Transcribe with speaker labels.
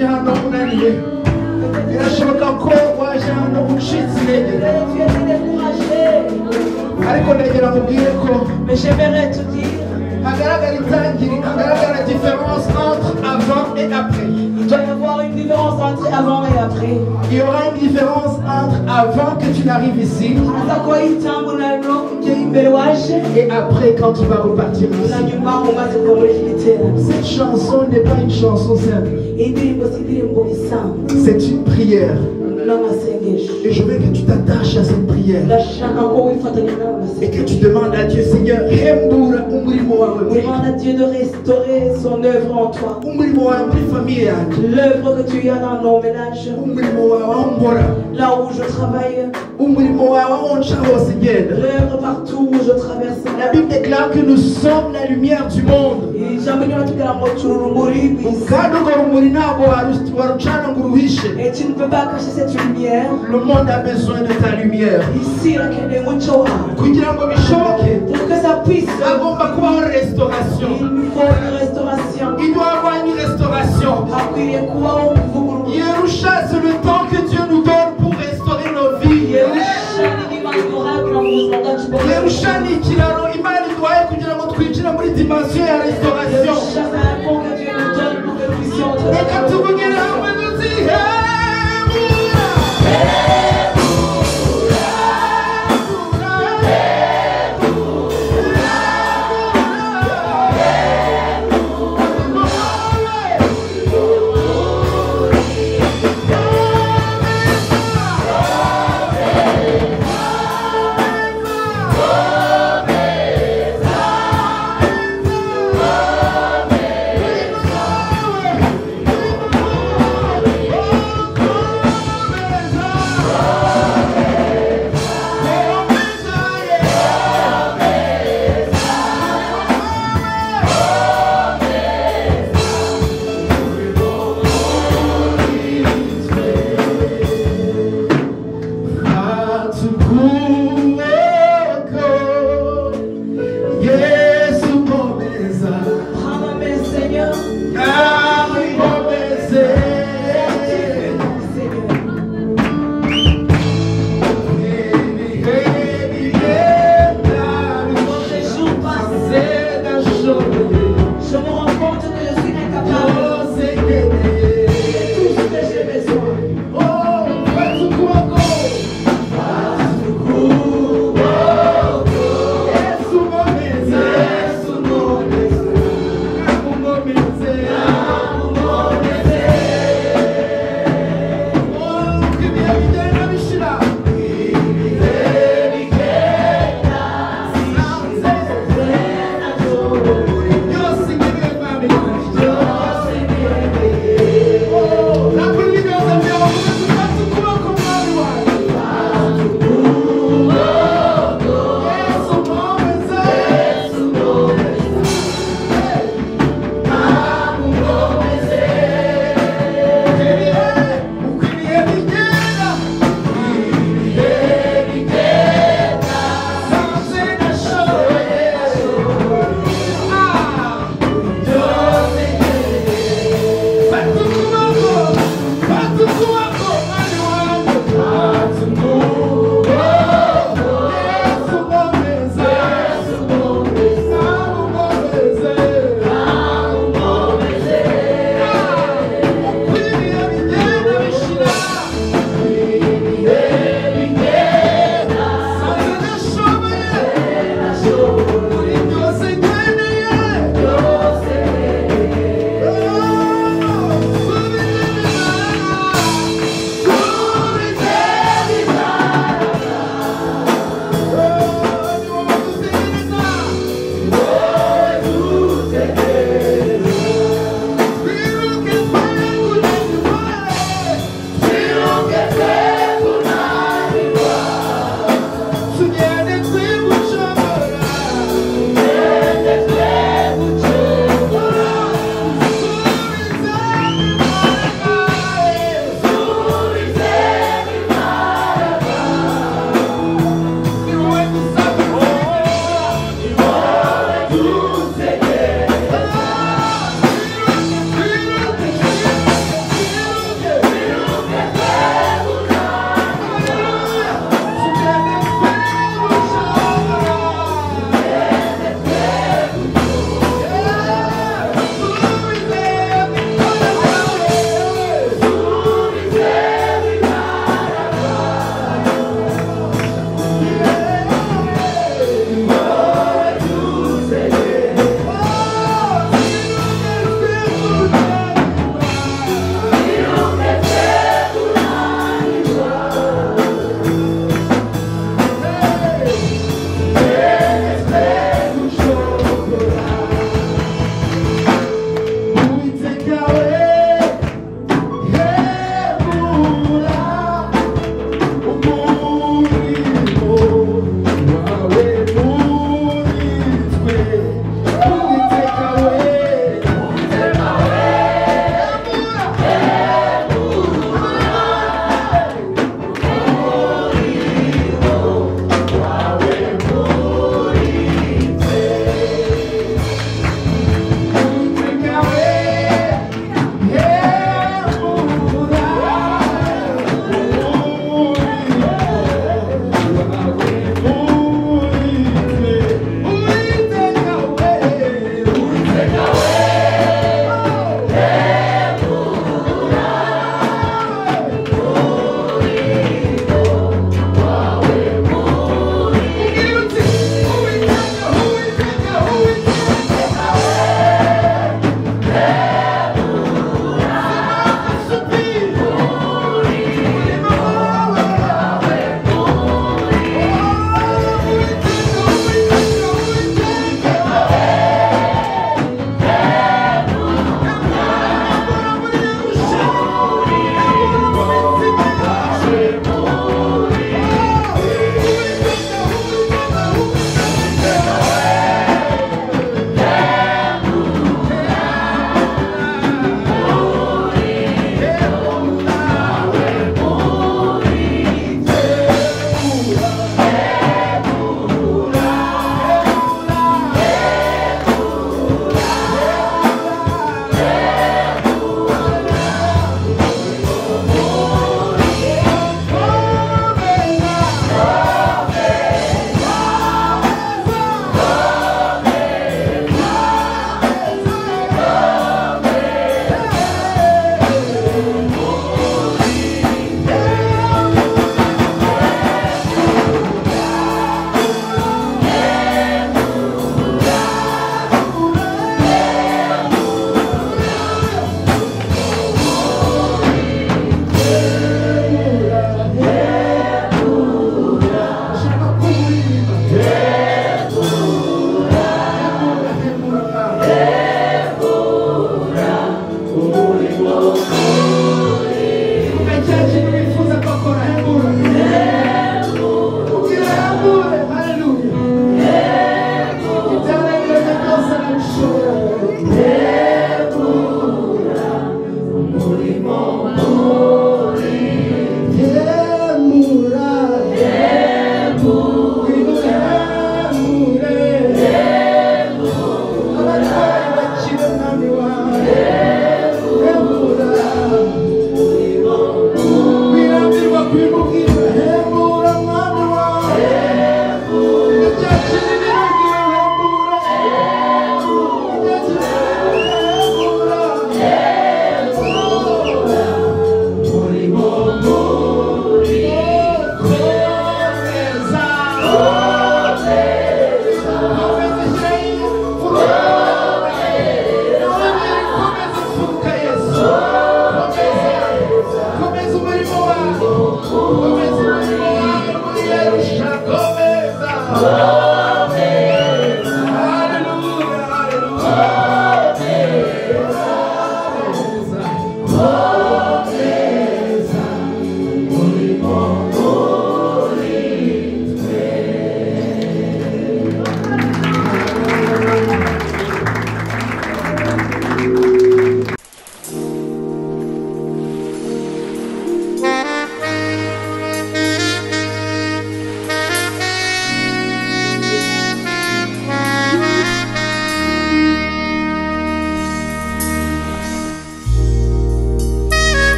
Speaker 1: waje hano unaniwe, birashoboka ko waje hano ucitse intege, ariko ndagira mubwire ko hagaragara itangiriro, hagaragara différence entre avant et après.
Speaker 2: Il doit y avoir une différence entre avant et après.
Speaker 1: Il y aura une différence entre avant que tu n'arrives ici et après quand tu vas repartir ici. Cette chanson n'est pas une chanson simple. C'est une prière. Et je veux que tu t'attaches à cette prière et que tu demandes à Dieu, Seigneur, HEMBURA UMURIMO WAWE.
Speaker 2: Demande à Dieu de restaurer son œuvre en toi. L'œuvre que tu as dans nos ménages. Là où je travaille. L'œuvre partout où je traverse.
Speaker 1: La Bible déclare que nous sommes la lumière du monde.
Speaker 2: Et tu ne peux pas cacher cette lumière.
Speaker 1: Le monde a besoin de ta lumière.
Speaker 2: Ici, pour que ça puisse.
Speaker 1: Restauration.
Speaker 2: Il nous faut une restauration.
Speaker 1: Il doit y avoir une restauration. Yerusha, c'est le temps que Dieu nous donne pour restaurer nos vies. Yerusha ni kiraro Imana iduhaye kugira ngo twinjire muri dimension ya restauration. Reka tuvugire hamwe duti